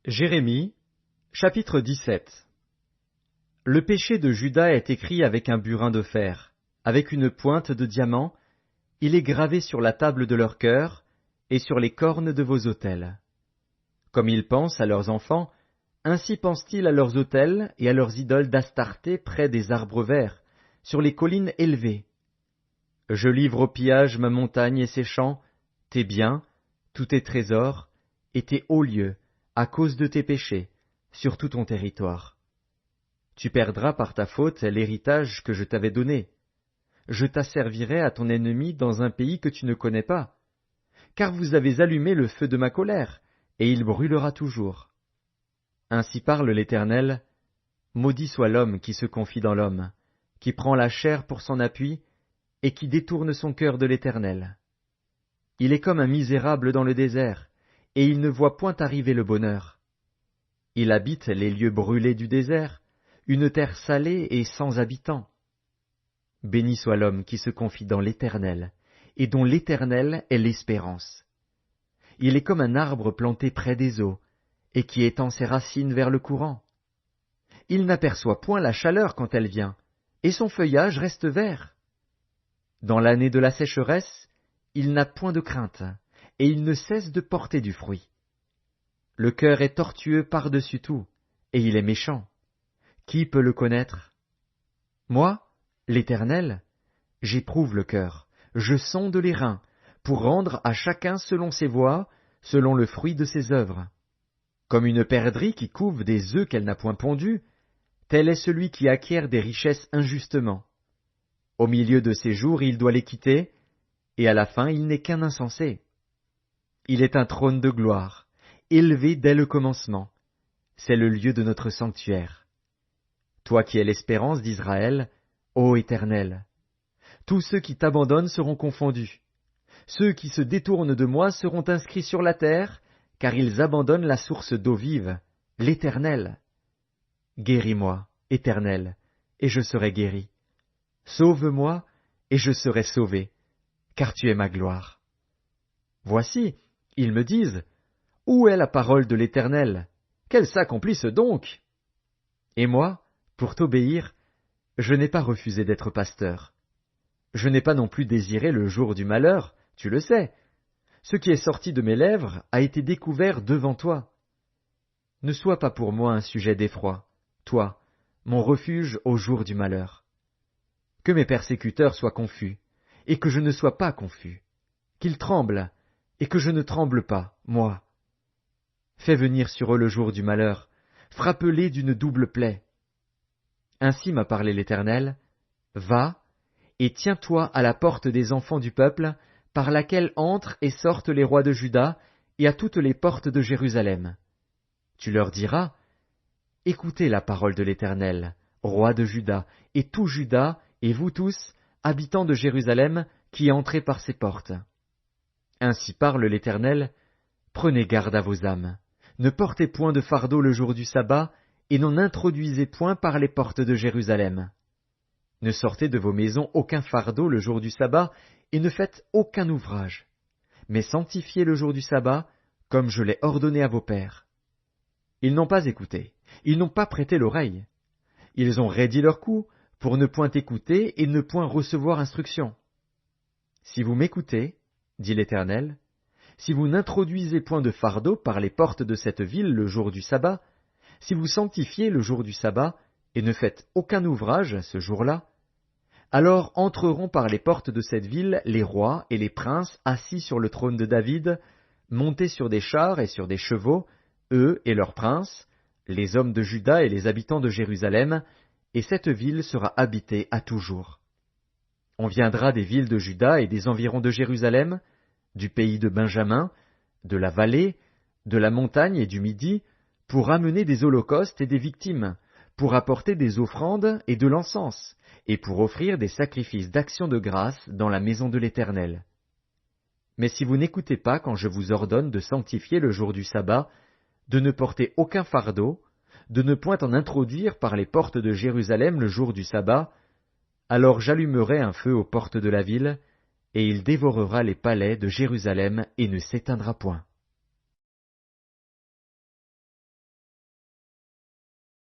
Jérémie, chapitre 17. Le péché de Juda est écrit avec un burin de fer, avec une pointe de diamant, il est gravé sur la table de leur cœur et sur les cornes de vos autels. Comme ils pensent à leurs enfants, ainsi pensent-ils à leurs autels et à leurs idoles d'Astarté près des arbres verts, sur les collines élevées. Je livre au pillage ma montagne et ses champs, tes biens, tous tes trésors, et tes hauts lieux, à cause de tes péchés, sur tout ton territoire. Tu perdras par ta faute l'héritage que je t'avais donné. Je t'asservirai à ton ennemi dans un pays que tu ne connais pas, car vous avez allumé le feu de ma colère, et il brûlera toujours. Ainsi parle l'Éternel, maudit soit l'homme qui se confie dans l'homme, qui prend la chair pour son appui, et qui détourne son cœur de l'Éternel. Il est comme un misérable dans le désert, et il ne voit point arriver le bonheur. Il habite les lieux brûlés du désert, une terre salée et sans habitants. Béni soit l'homme qui se confie dans l'Éternel, et dont l'Éternel est l'espérance. Il est comme un arbre planté près des eaux, et qui étend ses racines vers le courant. Il n'aperçoit point la chaleur quand elle vient, et son feuillage reste vert. Dans l'année de la sécheresse, il n'a point de crainte, et il ne cesse de porter du fruit. Le cœur est tortueux par-dessus tout, et il est méchant. Qui peut le connaître? Moi, l'Éternel, j'éprouve le cœur, je sonde les reins, pour rendre à chacun selon ses voies, selon le fruit de ses œuvres. Comme une perdrix qui couve des œufs qu'elle n'a point pondus, tel est celui qui acquiert des richesses injustement. Au milieu de ses jours il doit les quitter, et à la fin il n'est qu'un insensé. Il est un trône de gloire, élevé dès le commencement. C'est le lieu de notre sanctuaire. Toi qui es l'espérance d'Israël, ô Éternel, tous ceux qui t'abandonnent seront confondus. Ceux qui se détournent de moi seront inscrits sur la terre, car ils abandonnent la source d'eau vive, l'Éternel. Guéris-moi, Éternel, et je serai guéri. Sauve-moi, et je serai sauvé, car tu es ma gloire. Voici, ils me disent, où est la parole de l'Éternel? Qu'elle s'accomplisse donc! Et moi, pour t'obéir, je n'ai pas refusé d'être pasteur. Je n'ai pas non plus désiré le jour du malheur, tu le sais. Ce qui est sorti de mes lèvres a été découvert devant toi. Ne sois pas pour moi un sujet d'effroi, toi, mon refuge au jour du malheur. Que mes persécuteurs soient confus, et que je ne sois pas confus. Qu'ils tremblent, et que je ne tremble pas, moi. Fais venir sur eux le jour du malheur, frappe-les d'une double plaie. Ainsi m'a parlé l'Éternel, va, et tiens-toi à la porte des enfants du peuple, par laquelle entrent et sortent les rois de Juda, et à toutes les portes de Jérusalem. Tu leur diras, écoutez la parole de l'Éternel, roi de Juda, et tout Juda, et vous tous, habitants de Jérusalem, qui entrez par ces portes. Ainsi parle l'Éternel, prenez garde à vos âmes, ne portez point de fardeau le jour du sabbat, et n'en introduisez point par les portes de Jérusalem. Ne sortez de vos maisons aucun fardeau le jour du sabbat, et ne faites aucun ouvrage, mais sanctifiez le jour du sabbat, comme je l'ai ordonné à vos pères. Ils n'ont pas écouté, ils n'ont pas prêté l'oreille. Ils ont raidi leur cou, pour ne point écouter et ne point recevoir instruction. Si vous m'écoutez, dit l'Éternel, si vous n'introduisez point de fardeau par les portes de cette ville le jour du sabbat, si vous sanctifiez le jour du sabbat, et ne faites aucun ouvrage ce jour-là, alors entreront par les portes de cette ville les rois et les princes assis sur le trône de David, montés sur des chars et sur des chevaux, eux et leurs princes, les hommes de Juda et les habitants de Jérusalem, et cette ville sera habitée à toujours. On viendra des villes de Juda et des environs de Jérusalem, du pays de Benjamin, de la vallée, de la montagne et du Midi, pour amener des holocaustes et des victimes, pour apporter des offrandes et de l'encens, et pour offrir des sacrifices d'action de grâce dans la maison de l'Éternel. Mais si vous n'écoutez pas quand je vous ordonne de sanctifier le jour du sabbat, de ne porter aucun fardeau, de ne point en introduire par les portes de Jérusalem le jour du sabbat, alors j'allumerai un feu aux portes de la ville, et il dévorera les palais de Jérusalem et ne s'éteindra point.